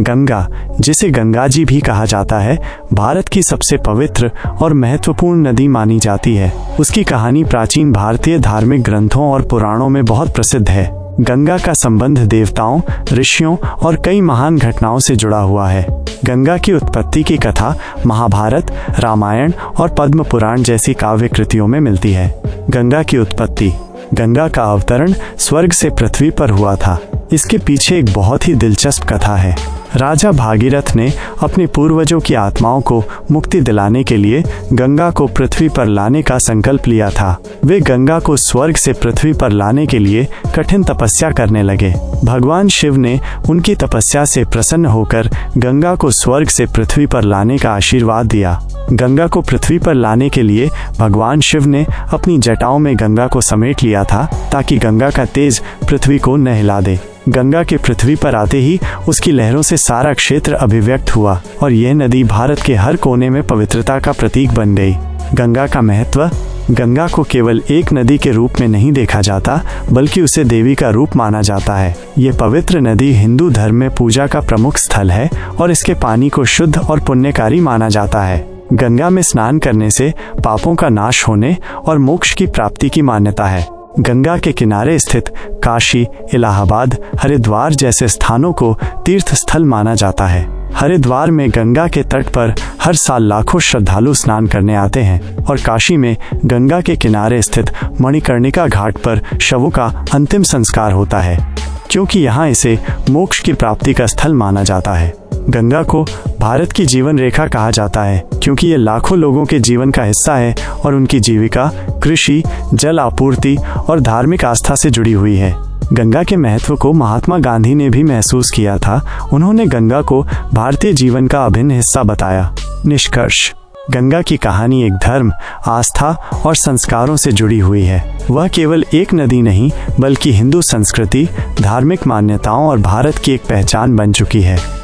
गंगा, जिसे गंगा जी भी कहा जाता है, भारत की सबसे पवित्र और महत्वपूर्ण नदी मानी जाती है। उसकी कहानी प्राचीन भारतीय धार्मिक ग्रंथों और पुराणों में बहुत प्रसिद्ध है। गंगा का संबंध देवताओं, ऋषियों और कई महान घटनाओं से जुड़ा हुआ है। गंगा की उत्पत्ति की कथा महाभारत, रामायण और पद्म पुराण जैसी काव्य कृतियों में मिलती है। गंगा की उत्पत्ति। गंगा का अवतरण स्वर्ग से पृथ्वी पर हुआ था। इसके पीछे एक बहुत ही दिलचस्प कथा है। राजा भागीरथ ने अपने पूर्वजों की आत्माओं को मुक्ति दिलाने के लिए गंगा को पृथ्वी पर लाने का संकल्प लिया था। वे गंगा को स्वर्ग से पृथ्वी पर लाने के लिए कठिन तपस्या करने लगे। भगवान शिव ने उनकी तपस्या से प्रसन्न होकर गंगा को स्वर्ग से पृथ्वी पर लाने का आशीर्वाद दिया। गंगा को पृथ्वी पर लाने के लिए भगवान शिव ने अपनी जटाओं में गंगा को समेट लिया था, ताकि गंगा का तेज पृथ्वी को न हिला दे। गंगा के पृथ्वी पर आते ही उसकी लहरों से सारा क्षेत्र अभिव्यक्त हुआ और यह नदी भारत के हर कोने में पवित्रता का प्रतीक बन गई। गंगा का महत्व। गंगा को केवल एक नदी के रूप में नहीं देखा जाता, बल्कि उसे देवी का रूप माना जाता है। ये पवित्र नदी हिंदू धर्म में पूजा का प्रमुख स्थल है और इसके पानी को शुद्ध और पुण्यकारी माना जाता है। गंगा में स्नान करने से पापों का नाश होने और मोक्ष की प्राप्ति की मान्यता है। गंगा के किनारे स्थित काशी, इलाहाबाद, हरिद्वार जैसे स्थानों को तीर्थ स्थल माना जाता है। हरिद्वार में गंगा के तट पर हर साल लाखों श्रद्धालु स्नान करने आते हैं और काशी में गंगा के किनारे स्थित मणिकर्णिका घाट पर शवों का अंतिम संस्कार होता है, क्योंकि यहाँ इसे मोक्ष की प्राप्ति का स्थल माना जाता है। गंगा को भारत की जीवन रेखा कहा जाता है, क्योंकि ये लाखों लोगों के जीवन का हिस्सा है और उनकी जीविका कृषि, जल आपूर्ति और धार्मिक आस्था से जुड़ी हुई है। गंगा के महत्व को महात्मा गांधी ने भी महसूस किया था। उन्होंने गंगा को भारतीय जीवन का अभिन्न हिस्सा बताया। निष्कर्ष। गंगा की कहानी एक धर्म, आस्था और संस्कारों से जुड़ी हुई है। वह केवल एक नदी नहीं, बल्कि हिंदू संस्कृति, धार्मिक मान्यताओं और भारत की एक पहचान बन चुकी है।